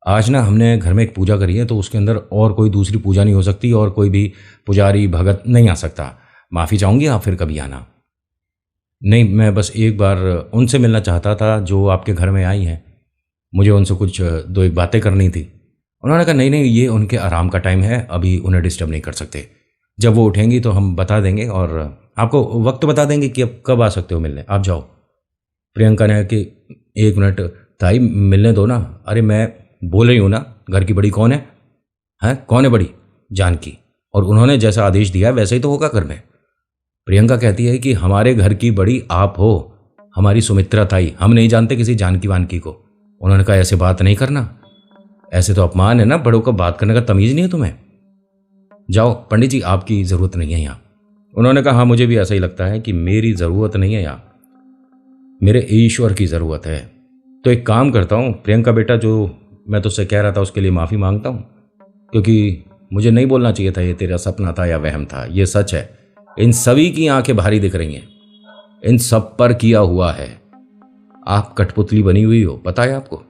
Speaker 1: आज ना हमने घर में एक पूजा करी है, तो उसके अंदर और कोई दूसरी पूजा नहीं हो सकती और कोई भी पुजारी भगत नहीं आ सकता। माफ़ी चाहूँगी, आप फिर कभी आना। नहीं, मैं बस एक बार उनसे मिलना चाहता था जो आपके घर में आई हैं, मुझे उनसे कुछ दो एक बातें करनी थी। उन्होंने कहा नहीं नहीं, ये उनके आराम का टाइम है, अभी उन्हें डिस्टर्ब नहीं कर सकते। जब वो उठेंगी तो हम बता देंगे और आपको वक्त बता देंगे कि अब कब आ सकते हो मिलने, आप जाओ। प्रियंका ने कि एक मिनट ताई, मिलने दो ना। अरे मैं बोल रही हूँ ना, घर की बड़ी कौन है? हैं, कौन है बड़ी? जानकी। और उन्होंने जैसा आदेश दिया वैसे ही तो होगा घर में। प्रियंका कहती है कि हमारे घर की बड़ी आप हो, हमारी सुमित्रा ताई, हम नहीं जानते किसी जानकी वानकी को। उन्होंने कहा ऐसे बात नहीं करना, ऐसे तो अपमान है ना, बड़ों को बात करने का तमीज़ नहीं है तुम्हें। जाओ पंडित जी, आपकी ज़रूरत नहीं है यहाँ। उन्होंने कहा हाँ, मुझे भी ऐसा ही लगता है कि मेरी ज़रूरत नहीं है यहाँ, मेरे ईश्वर की ज़रूरत है। तो एक काम करता हूँ प्रियंका बेटा, जो मैं तुझसे कह रहा था उसके लिए माफ़ी मांगता हूँ, क्योंकि मुझे नहीं बोलना चाहिए था ये तेरा सपना था या वहम था, ये सच है। इन सभी की आंखें भारी दिख रही हैं, इन सब पर किया हुआ है। आप कठपुतली बनी हुई हो, पता है आपको?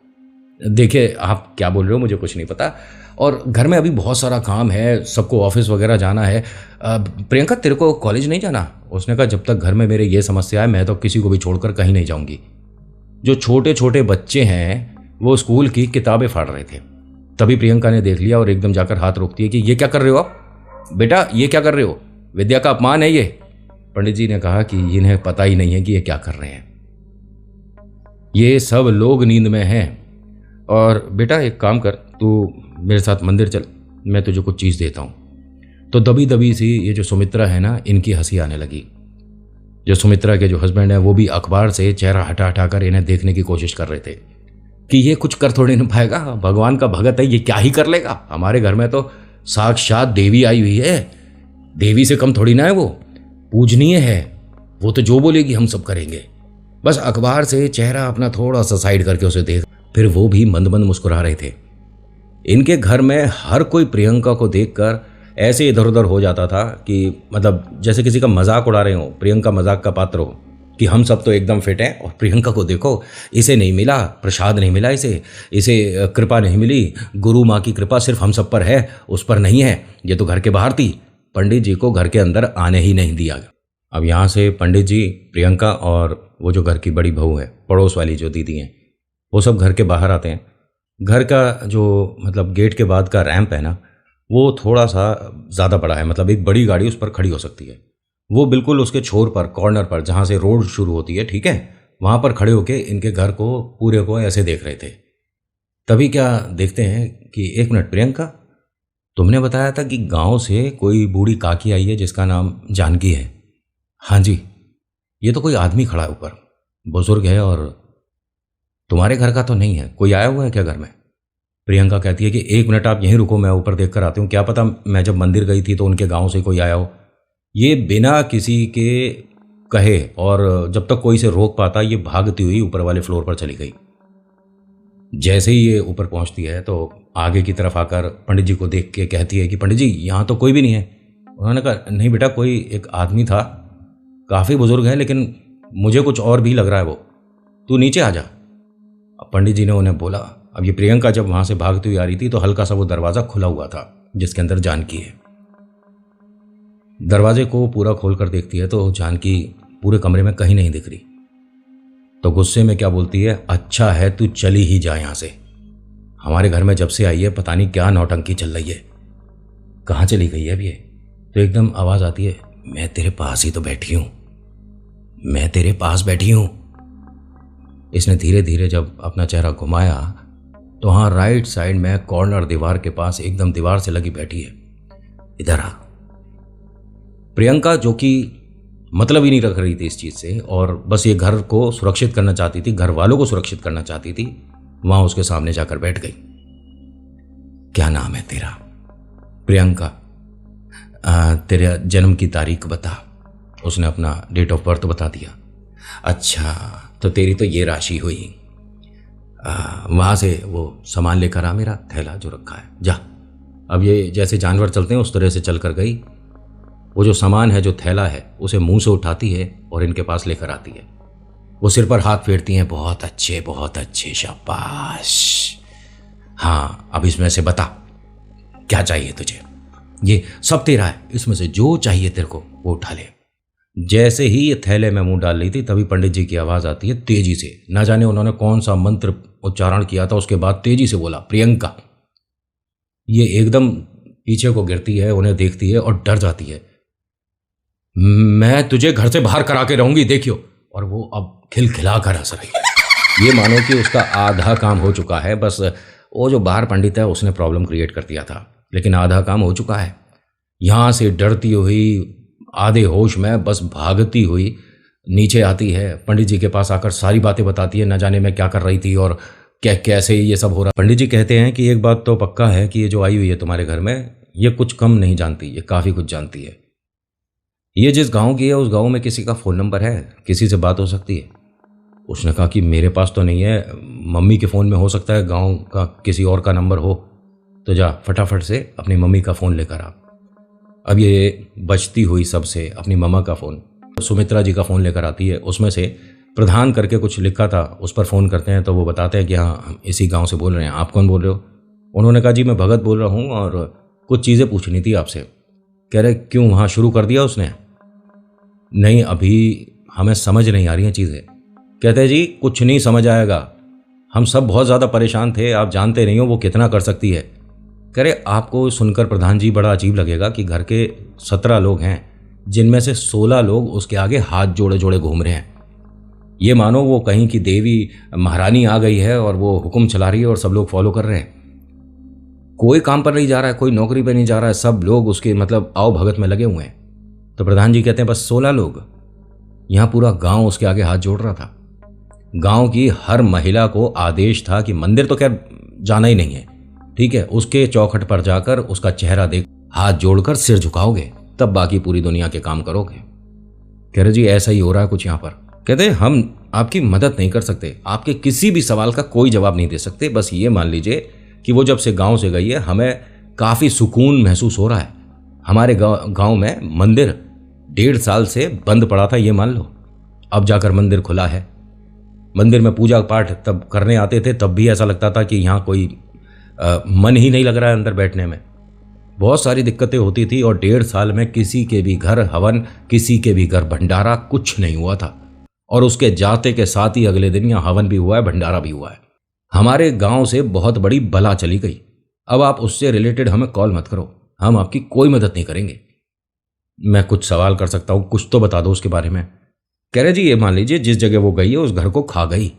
Speaker 1: देखिए आप क्या बोल रहे हो, मुझे कुछ नहीं पता, और घर में अभी बहुत सारा काम है, सबको ऑफिस वगैरह जाना है। प्रियंका तेरे को कॉलेज नहीं जाना? उसने कहा जब तक घर में मेरे ये समस्या है मैं तो किसी को भी छोड़कर कहीं नहीं जाऊंगी। जो छोटे छोटे बच्चे हैं वो स्कूल की किताबें फाड़ रहे थे, तभी प्रियंका ने देख लिया और एकदम जाकर हाथ रोकती है कि ये क्या कर रहे हो आप? बेटा ये क्या कर रहे हो, विद्या का अपमान है ये। पंडित जी ने कहा कि इन्हें पता ही नहीं है कि ये क्या कर रहे हैं, ये सब लोग नींद में हैं। और बेटा एक काम कर, तू मेरे साथ मंदिर चल, मैं तुझे कुछ चीज़ देता हूँ। तो दबी दबी सी ये जो सुमित्रा है ना, इनकी हंसी आने लगी। जो सुमित्रा के जो हस्बैंड है वो भी अखबार से चेहरा हटा हटाकर इन्हें देखने की कोशिश कर रहे थे कि ये कुछ कर थोड़ी नहीं पाएगा, भगवान का भगत है, ये क्या ही कर लेगा। हमारे घर में तो साक्षात देवी आई हुई है, देवी से कम थोड़ी ना है, वो पूजनीय है, वो तो जो बोलेगी हम सब करेंगे। बस अखबार से चेहरा अपना थोड़ा सा साइड करके उसे देख, फिर वो भी मंद मंद मुस्कुरा रहे थे। इनके घर में हर कोई प्रियंका को देखकर ऐसे इधर उधर हो जाता था कि मतलब जैसे किसी का मजाक उड़ा रहे हो, प्रियंका मजाक का पात्र हो कि हम सब तो एकदम फिट हैं और प्रियंका को देखो, इसे नहीं मिला प्रसाद, नहीं मिला इसे कृपा नहीं मिली, गुरु माँ की कृपा सिर्फ हम सब पर है, उस पर नहीं है, ये तो घर के बाहर थी, पंडित जी को घर के अंदर आने ही नहीं दिया। अब यहाँ से पंडित जी, प्रियंका और वो जो घर की बड़ी बहू है, पड़ोस वाली जो दीदी हैं, वो सब घर के बाहर आते हैं। घर का जो मतलब गेट के बाद का रैंप है ना, वो थोड़ा सा ज़्यादा बड़ा है, मतलब एक बड़ी गाड़ी उस पर खड़ी हो सकती है। वो बिल्कुल उसके छोर पर, कॉर्नर पर, जहाँ से रोड शुरू होती है, ठीक है, वहाँ पर खड़े होके इनके घर को पूरे को ऐसे देख रहे थे। तभी क्या देखते हैं कि एक मिनट प्रियंका, तुमने बताया था कि गांव से कोई बूढ़ी काकी आई है जिसका नाम जानकी है। हाँ जी, ये तो कोई आदमी खड़ा है ऊपर, बुजुर्ग है, और तुम्हारे घर का तो नहीं है, कोई आया हुआ है क्या घर में? प्रियंका कहती है कि एक मिनट आप यहीं रुको, मैं ऊपर देख कर आती हूँ, क्या पता मैं जब मंदिर गई थी तो उनके गांव से कोई आया हो। ये बिना किसी के कहे और जब तक कोई से रोक पाता, ये भागती हुई ऊपर वाले फ्लोर पर चली गई। जैसे ही ये ऊपर पहुंचती है तो आगे की तरफ आकर पंडित जी को देख के कहती है कि पंडित जी यहाँ तो कोई भी नहीं है। उन्होंने कहा नहीं बेटा, कोई एक आदमी था, काफ़ी बुजुर्ग है, लेकिन मुझे कुछ और भी लग रहा है, वो तू नीचे आ जा। अब पंडित जी ने उन्हें बोला। अब ये प्रियंका जब वहां से भागती हुई आ रही थी तो हल्का सा वो दरवाज़ा खुला हुआ था जिसके अंदर जानकी है। दरवाजे को पूरा खोलकर देखती है तो जानकी पूरे कमरे में कहीं नहीं दिख रही। तो गुस्से में क्या बोलती है, अच्छा है तू चली ही जा यहाँ से, हमारे घर में जब से आई है पता नहीं क्या नौटंकी चल रही है, कहाँ चली गई है अब ये? तो एकदम आवाज़ आती है, मैं तेरे पास ही तो बैठी हूँ। मैं तेरे पास बैठी हूं। इसने धीरे धीरे जब अपना चेहरा घुमाया तो हाँ, राइट साइड में कॉर्नर दीवार के पास एकदम दीवार से लगी बैठी है। इधर आ। प्रियंका, जो कि मतलब ही नहीं रख रही थी इस चीज से और बस ये घर को सुरक्षित करना चाहती थी, घर वालों को सुरक्षित करना चाहती थी, वहां उसके सामने जाकर बैठ गई। क्या नाम है तेरा? प्रियंका। तेरे जन्म की तारीख बता। उसने अपना डेट ऑफ बर्थ बता दिया। अच्छा, तो तेरी तो ये राशि हुई। वहां से वो सामान लेकर आ, मेरा थैला जो रखा है, जा। अब ये जैसे जानवर चलते हैं उस तरह से चलकर गई। वो जो सामान है, जो थैला है, उसे मुंह से उठाती है और इनके पास लेकर आती है। वो सिर पर हाथ फेरती हैं। बहुत अच्छे, शाबाश। हाँ, अब इसमें से बता क्या चाहिए तुझे? ये सब तेरा है, इसमें से जो चाहिए तेरे को वो उठा ले। जैसे ही ये थैले में मुंह डाल रही थी तभी पंडित जी की आवाज आती है तेजी से। ना जाने उन्होंने कौन सा मंत्र उच्चारण किया था, उसके बाद तेजी से बोला, प्रियंका। ये एकदम पीछे को गिरती है, उन्हें देखती है और डर जाती है। मैं तुझे घर से बाहर करा के रहूंगी, देखियो। और वो अब खिलखिला कर हंस रही है। ये मानो कि उसका आधा काम हो चुका है। बस वो जो बाहर पंडित है उसने प्रॉब्लम क्रिएट कर दिया था, लेकिन आधा काम हो चुका है। यहां से डरती हुई आधे होश में बस भागती हुई नीचे आती है, पंडित जी के पास आकर सारी बातें बताती है। न जाने मैं क्या कर रही थी और कैसे ये सब हो रहा। पंडित जी कहते हैं कि एक बात तो पक्का है कि ये जो आई हुई है तुम्हारे घर में, ये कुछ कम नहीं जानती, ये काफ़ी कुछ जानती है। ये जिस गांव की है उस गांव में किसी का फ़ोन नंबर है, किसी से बात हो सकती है? उसने कहा कि मेरे पास तो नहीं है, मम्मी के फ़ोन में हो सकता है, गांव का किसी और का नंबर हो। तो जा फटाफट से अपनी मम्मी का फ़ोन लेकर आ। अब ये बचती हुई सबसे अपनी मम्मा का फ़ोन, सुमित्रा जी का फ़ोन लेकर आती है। उसमें से प्रधान करके कुछ लिखा था, उस पर फ़ोन करते हैं तो वो बताते हैं कि हाँ, हम इसी गांव से बोल रहे हैं। आप कौन बोल रहे हो? उन्होंने कहा जी मैं भगत बोल रहा हूँ और कुछ चीज़ें पूछनी थी आपसे। कह रहे क्यों, वहाँ शुरू कर दिया उसने? नहीं, अभी हमें समझ नहीं आ रही हैं चीज़ें। कहते हैं जी कुछ नहीं समझ आएगा, हम सब बहुत ज़्यादा परेशान थे, आप जानते नहीं हो वो कितना कर सकती है। कह रहे आपको सुनकर प्रधान जी बड़ा अजीब लगेगा कि घर के 17 लोग हैं, जिनमें से 16 लोग उसके आगे हाथ जोड़े जोड़े घूम रहे हैं। ये मानो वो कहीं की देवी महारानी आ गई है और वो हुक्म चला रही है और सब लोग फॉलो कर रहे हैं। कोई काम पर नहीं जा रहा है, कोई नौकरी पर नहीं जा रहा है, सब लोग उसके मतलब आओ भगत में लगे हुए हैं। तो प्रधान जी कहते हैं बस 16 लोग? यहाँ पूरा गांव उसके आगे हाथ जोड़ रहा था। गांव की हर महिला को आदेश था कि मंदिर तो खैर जाना ही नहीं है, ठीक है, उसके चौखट पर जाकर उसका चेहरा देख हाथ जोड़कर सिर झुकाओगे, तब बाकी पूरी दुनिया के काम करोगे। कह रहे जी ऐसा ही हो रहा है कुछ यहाँ पर। कहते हम आपकी मदद नहीं कर सकते, आपके किसी भी सवाल का कोई जवाब नहीं दे सकते। बस ये मान लीजिए कि वो जब से गांव से गई है हमें काफ़ी सुकून महसूस हो रहा है। हमारे गांव में मंदिर 1.5 साल से बंद पड़ा था, ये मान लो, अब जाकर मंदिर खुला है। मंदिर में पूजा पाठ तब करने आते थे, तब भी ऐसा लगता था कि यहाँ कोई मन ही नहीं लग रहा है अंदर बैठने में। बहुत सारी दिक्कतें होती थी और 1.5 साल में किसी के भी घर हवन, किसी के भी घर भंडारा कुछ नहीं हुआ था। और उसके जाते के साथ ही अगले दिन यहाँ हवन भी हुआ है, भंडारा भी हुआ है। हमारे गांव से बहुत बड़ी बला चली गई। अब आप उससे रिलेटेड हमें कॉल मत करो, हम आपकी कोई मदद नहीं करेंगे। मैं कुछ सवाल कर सकता हूँ, कुछ तो बता दो उसके बारे में। कह रहे जी ये मान लीजिए जिस जगह वो गई है उस घर को खा गई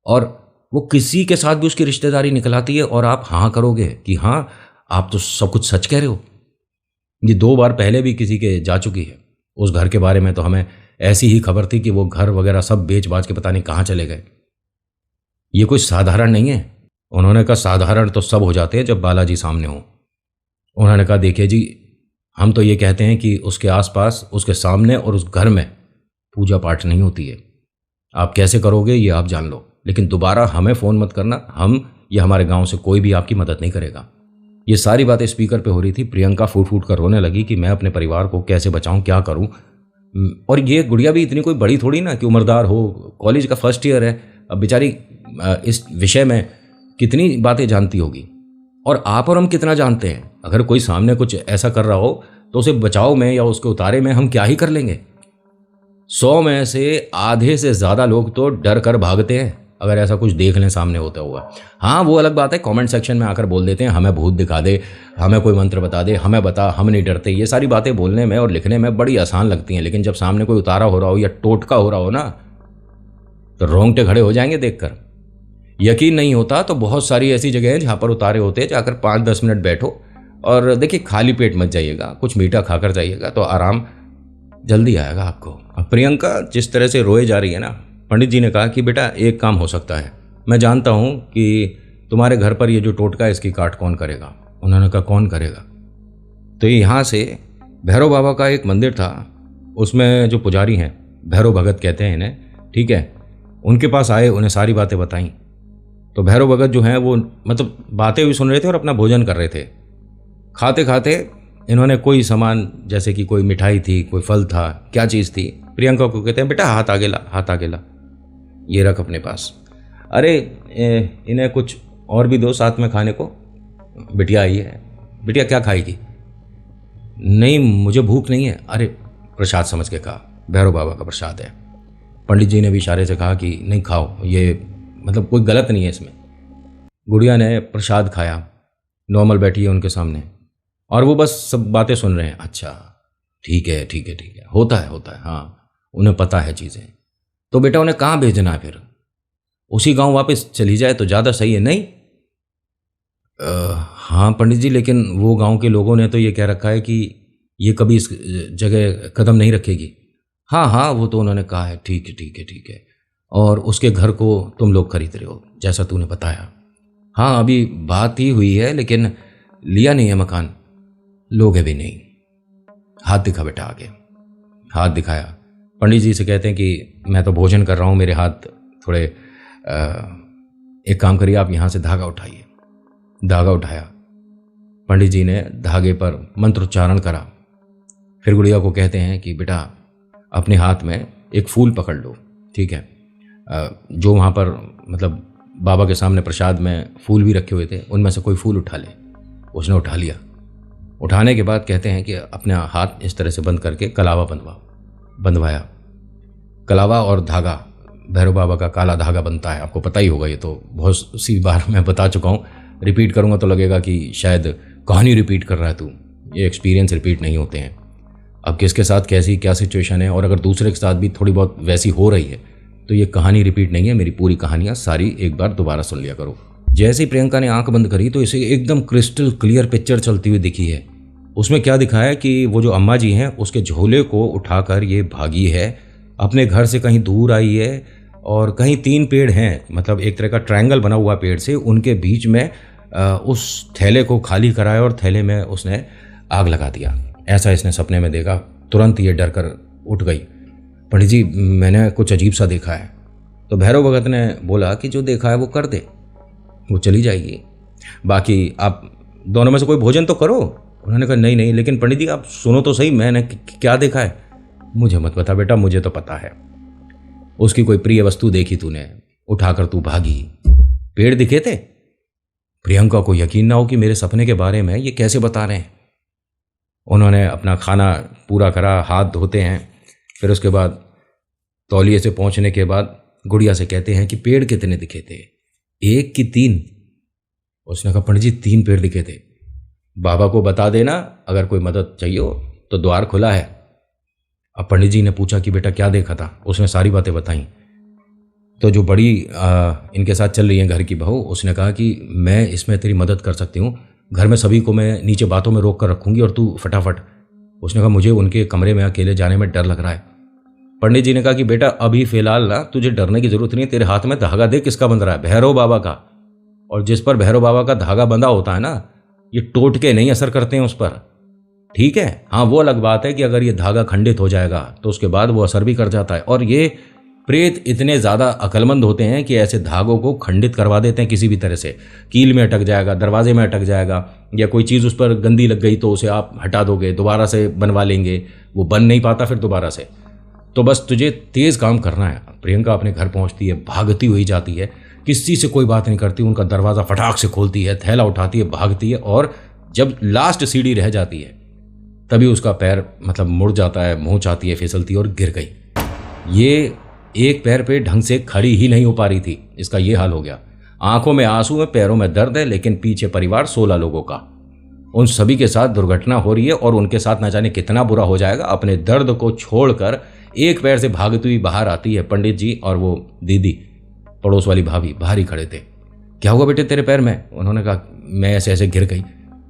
Speaker 1: और वो किसी के साथ भी उसकी रिश्तेदारी निकलाती है और आप हाँ करोगे कि हाँ आप तो सब कुछ सच कह रहे हो। ये 2 बार पहले भी किसी के जा चुकी है। उस घर के बारे में तो हमें ऐसी ही खबर थी कि वो घर वगैरह सब बेच बाच के पता नहीं कहाँ चले गए। ये कोई साधारण नहीं है। उन्होंने कहा साधारण तो सब हो जाते हैं जब बालाजी सामने हो। उन्होंने कहा देखिए जी, हम तो ये कहते हैं कि उसके आसपास, उसके सामने और उस घर में पूजा पाठ नहीं होती है। आप कैसे करोगे ये आप जान लो, लेकिन दोबारा हमें फ़ोन मत करना, हम या हमारे गांव से कोई भी आपकी मदद नहीं करेगा। ये सारी बातें स्पीकर पे हो रही थी। प्रियंका फूट फूट कर रोने लगी कि मैं अपने परिवार को कैसे बचाऊं, क्या करूं। और ये गुड़िया भी इतनी कोई बड़ी थोड़ी ना कि उम्रदार हो, कॉलेज का फर्स्ट ईयर है। अब बेचारी इस विषय में कितनी बातें जानती होगी और आप और हम कितना जानते हैं। अगर कोई सामने कुछ ऐसा कर रहा हो तो उसे बचाव में या उसके उतारे में हम क्या ही कर लेंगे। 100 में से आधे से ज़्यादा लोग तो डर कर भागते हैं। अगर ऐसा कुछ देख लें सामने होता हुआ। हाँ, वो अलग बात है, कमेंट सेक्शन में आकर बोल देते हैं हमें भूत दिखा दे, हमें कोई मंत्र बता दे, हमें बता, हम नहीं डरते। ये सारी बातें बोलने में और लिखने में बड़ी आसान लगती हैं, लेकिन जब सामने कोई उतारा हो रहा हो या टोटका हो रहा हो ना, तो रोंगटे खड़े हो जाएंगे देखकर। यकीन नहीं होता तो बहुत सारी ऐसी जगह हैं जहाँ पर उतारे होते हैं, जाकर 5-10 मिनट बैठो और देखिए, खाली पेट मत जाइएगा, कुछ मीठा खाकर जाइएगा तो आराम जल्दी आएगा आपको। अब प्रियंका जिस तरह से रोए जा रही है ना, पंडित जी ने कहा कि बेटा एक काम हो सकता है, मैं जानता हूँ कि तुम्हारे घर पर ये जो टोटका है इसकी काट कौन करेगा। उन्होंने कहा कौन करेगा? तो यहाँ से भैरव बाबा का एक मंदिर था, उसमें जो पुजारी हैं, भैरव भगत कहते हैं इन्हें, ठीक है, उनके पास आए, उन्हें सारी बातें बताई। तो भैरव भगत जो हैं वो मतलब बातें भी सुन रहे थे और अपना भोजन कर रहे थे। खाते खाते इन्होंने कोई सामान, जैसे कि कोई मिठाई थी, कोई फल था, क्या चीज़ थी, प्रियंका को कहते हैं बेटा हाथ आगे ला, हाथ आगे ला, ये रख अपने पास। अरे इन्हें कुछ और भी दो साथ में खाने को। बिटिया आई है, बिटिया क्या खाएगी? नहीं मुझे भूख नहीं है। अरे प्रसाद समझ के कहा, भैरव बाबा का प्रसाद है। पंडित जी ने भी इशारे से कहा कि नहीं खाओ, ये मतलब कोई गलत नहीं है इसमें। गुड़िया ने प्रसाद खाया, नॉर्मल बैठी है उनके सामने और वो बस सब बातें सुन रहे हैं। अच्छा ठीक है ठीक है ठीक है, होता है, हाँ उन्हें पता है चीज़ें। तो बेटा उन्हें कहाँ भेजना है फिर? उसी गांव वापस चली जाए तो ज़्यादा सही है। नहीं हाँ पंडित जी, लेकिन वो गांव के लोगों ने तो ये कह रखा है कि ये कभी इस जगह कदम नहीं रखेगी। हाँ हाँ वो तो उन्होंने कहा है। ठीक है ठीक है ठीक है। और उसके घर को तुम लोग खरीद रहे हो जैसा तूने बताया? हाँ अभी बात ही हुई है, लेकिन लिया नहीं है मकान, लोगे भी नहीं। हाथ दिखा बेटा आगे। हाथ दिखाया। पंडित जी से कहते हैं कि मैं तो भोजन कर रहा हूँ, मेरे हाथ थोड़े एक काम करिए, आप यहाँ से धागा उठाइए। धागा उठाया। पंडित जी ने धागे पर मंत्रोच्चारण करा। फिर गुड़िया को कहते हैं कि बेटा अपने हाथ में एक फूल पकड़ लो, ठीक है, जो वहाँ पर मतलब बाबा के सामने प्रसाद में फूल भी रखे हुए थे, उनमें से कोई फूल उठा ले। उसने उठा लिया। उठाने के बाद कहते हैं कि अपना हाथ इस तरह से बंद करके कलावा बंधवाया। कलावा और धागा, भैरव बाबा का काला धागा बनता है, आपको पता ही होगा, ये तो बहुत सी बार मैं बता चुका हूँ। रिपीट करूँगा तो लगेगा कि शायद कहानी रिपीट कर रहा है तू। ये एक्सपीरियंस रिपीट नहीं होते हैं। अब किसके साथ कैसी क्या सिचुएशन है, और अगर दूसरे के साथ भी थोड़ी बहुत वैसी हो रही है तो ये कहानी रिपीट नहीं है। मेरी पूरी कहानियाँ सारी एक बार दोबारा सुन लिया करो। जैसे ही प्रियंका ने आंख बंद करी तो इसे एकदम क्रिस्टल क्लियर पिक्चर चलती हुई दिखी है। उसमें क्या दिखा है कि वो जो अम्मा जी हैं उसके झोले को उठाकर ये भागी है, अपने घर से कहीं दूर आई है, और कहीं 3 पेड़ हैं, मतलब एक तरह का ट्रायंगल बना हुआ पेड़ से, उनके बीच में उस थैले को खाली कराया और थैले में उसने आग लगा दिया। ऐसा इसने सपने में देखा। तुरंत ये डर कर उठ गई। पंडित जी मैंने कुछ अजीब सा देखा है। तो भैरव भगत ने बोला कि जो देखा है वो कर दे, वो चली जाएगी, बाकी आप दोनों में से कोई भोजन तो करो। उन्होंने कहा नहीं नहीं, लेकिन पंडित जी आप सुनो तो सही, मैंने क्या देखा है? मुझे मत बता बेटा, मुझे तो पता है। उसकी कोई प्रिय वस्तु देखी तूने, उठाकर तू भागी। पेड़ दिखे थे? प्रियंका को यकीन ना हो कि मेरे सपने के बारे में ये कैसे बता रहे हैं। उन्होंने अपना खाना पूरा करा, हाथ धोते हैं, फिर उसके बाद तौलिए से पहुंचने के बाद गुड़िया से कहते हैं कि पेड़ कितने दिखे थे? 1 कि 3? उसने कहा पंडित जी 3 पेड़ दिखे थे। बाबा को बता देना, अगर कोई मदद चाहिए हो तो द्वार खुला है। अब पंडित जी ने पूछा कि बेटा क्या देखा था? उसने सारी बातें बताई। तो जो बड़ी इनके साथ चल रही है घर की बहू, उसने कहा कि मैं इसमें तेरी मदद कर सकती हूँ, घर में सभी को मैं नीचे बातों में रोक कर रखूँगी और तू फटाफट। उसने कहा मुझे उनके कमरे में अकेले जाने में डर लग रहा है। पंडित जी ने कहा कि बेटा अभी फ़िलहाल ना तुझे डरने की ज़रूरत नहीं है, तेरे हाथ में धागा देख किसका बंध रहा है? भैरव बाबा का। और जिस पर भैरव बाबा का धागा बंधा होता है ना, ये टोटके नहीं असर करते हैं उस पर, ठीक है। हाँ वो अलग बात है कि अगर ये धागा खंडित हो जाएगा तो उसके बाद वो असर भी कर जाता है। और ये प्रेत इतने ज़्यादा अक्लमंद होते हैं कि ऐसे धागों को खंडित करवा देते हैं किसी भी तरह से। कील में अटक जाएगा, दरवाजे में अटक जाएगा, या कोई चीज़ उस पर गंदी लग गई तो उसे आप हटा दोगे, दोबारा से बनवा लेंगे, वो बन नहीं पाता फिर दोबारा से। तो बस तुझे तेज़ काम करना है। प्रियंका अपने घर पहुंचती है, भागती हुई जाती है, किसी से कोई बात नहीं करती, उनका दरवाज़ा फटाक से खोलती है, थैला उठाती है, भागती है, और जब लास्ट सीढ़ी रह जाती है तभी उसका पैर मतलब मुड़ जाता है, मुँह चाहती है, फिसलती है और गिर गई। ये एक पैर पे ढंग से खड़ी ही नहीं हो पा रही थी। इसका ये हाल हो गया। आंखों में आंसू है, पैरों में दर्द है, लेकिन पीछे परिवार 16 लोगों का। उन सभी के साथ दुर्घटना हो रही है और उनके साथ ना जाने कितना बुरा हो जाएगा। अपने दर्द को छोड़कर एक पैर से भागती हुई बाहर आती है पंडित जी और वो दीदी, पड़ोस वाली भाभी, बाहर ही खड़े थे। क्या हुआ बेटे तेरे पैर में? उन्होंने कहा मैं ऐसे ऐसे गिर गई।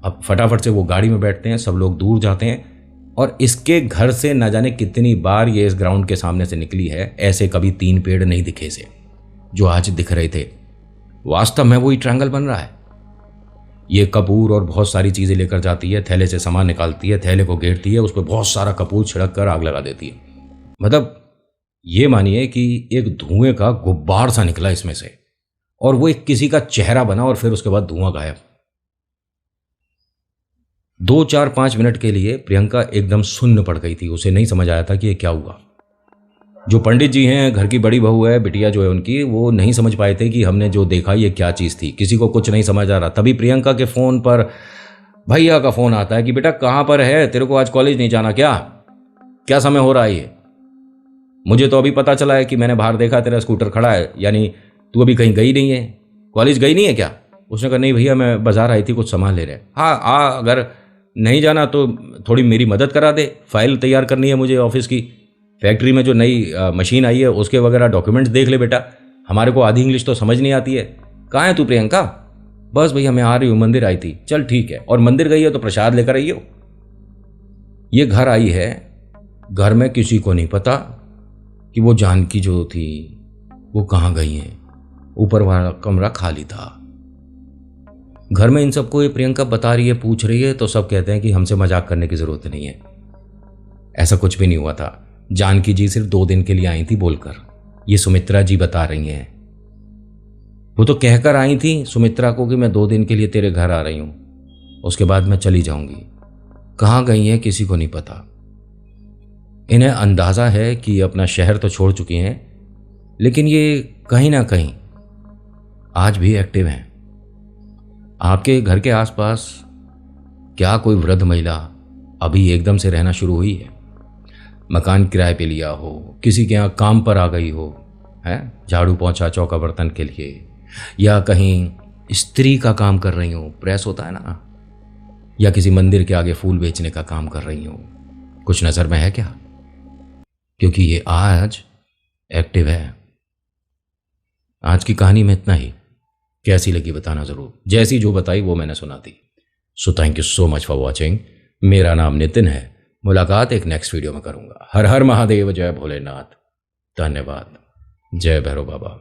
Speaker 1: अब फटाफट से वो गाड़ी में बैठते हैं, सब लोग दूर जाते हैं और इसके घर से ना जाने कितनी बार ये इस ग्राउंड के सामने से निकली है। ऐसे कभी 3 पेड़ नहीं दिखे से जो आज दिख रहे थे। वास्तव में वही ट्रायंगल बन रहा है। ये कपूर और बहुत सारी चीजें लेकर जाती है, थैले से सामान निकालती है, थैले को घेरती है, उस पर बहुत सारा कपूर छिड़क कर आग लगा देती है। मतलब ये मानिए कि एक धुएं का गुब्बार सा निकला इसमें से और वो एक किसी का चेहरा बना और फिर उसके बाद धुआं गायब। 2, 4, 5 मिनट के लिए प्रियंका एकदम सुन्न पड़ गई थी। उसे नहीं समझ आया था कि ये क्या हुआ। जो पंडित जी हैं, घर की बड़ी बहू है, बिटिया जो है उनकी, वो नहीं समझ पाए थे कि हमने जो देखा ये क्या चीज़ थी। किसी को कुछ नहीं समझ आ रहा। तभी प्रियंका के फ़ोन पर भैया का फ़ोन आता है कि बेटा कहाँ पर है, तेरे को आज कॉलेज नहीं जाना क्या? क्या समय हो रहा है ये? मुझे तो अभी पता चला है कि मैंने बाहर देखा तेरा स्कूटर खड़ा है, यानी तू अभी कहीं गई नहीं है, कॉलेज गई नहीं है क्या? उसने कहा नहीं भैया, मैं बाजार आई थी, कुछ सामान ले रहे। हाँ अगर नहीं जाना तो थोड़ी मेरी मदद करा दे, फाइल तैयार करनी है मुझे ऑफिस की। फैक्ट्री में जो नई मशीन आई है उसके वगैरह डॉक्यूमेंट्स देख ले बेटा, हमारे को आधी इंग्लिश तो समझ नहीं आती है। कहाँ है तू प्रियंका? बस भैया मैं आ रही हूँ, मंदिर आई थी। चल ठीक है। और मंदिर गई है तो प्रसाद लेकर आई हो। ये घर आई है, घर में किसी को नहीं पता कि वो जानकी जो थी वो कहाँ गई है। ऊपर वाला कमरा खाली था। घर में इन सबको ये प्रियंका बता रही है, पूछ रही है, तो सब कहते हैं कि हमसे मजाक करने की जरूरत नहीं है, ऐसा कुछ भी नहीं हुआ था। जानकी जी सिर्फ 2 दिन के लिए आई थी बोलकर, ये सुमित्रा जी बता रही हैं। वो तो कहकर आई थी सुमित्रा को कि मैं 2 दिन के लिए तेरे घर आ रही हूं, उसके बाद मैं चली जाऊंगी। कहाँ गई हैं किसी को नहीं पता। इन्हें अंदाजा है कि अपना शहर तो छोड़ चुकी हैं, लेकिन ये कहीं ना कहीं आज भी एक्टिव हैं। आपके घर के आसपास क्या कोई वृद्ध महिला अभी एकदम से रहना शुरू हुई है? मकान किराए पे लिया हो, किसी के यहाँ काम पर आ गई हो, है झाड़ू पोंछा चौका बर्तन के लिए, या कहीं स्त्री का काम कर रही हो, प्रेस होता है ना, या किसी मंदिर के आगे फूल बेचने का काम कर रही हो। कुछ नजर में है क्या? क्योंकि ये आज एक्टिव है। आज की कहानी में इतना ही। कैसी लगी बताना जरूर। जैसी जो बताई वो मैंने सुना दी। So thank you so much for watching. मेरा नाम नितिन है। मुलाकात एक नेक्स्ट वीडियो में करूंगा। हर हर महादेव, जय भोलेनाथ। धन्यवाद। जय भैरव बाबा।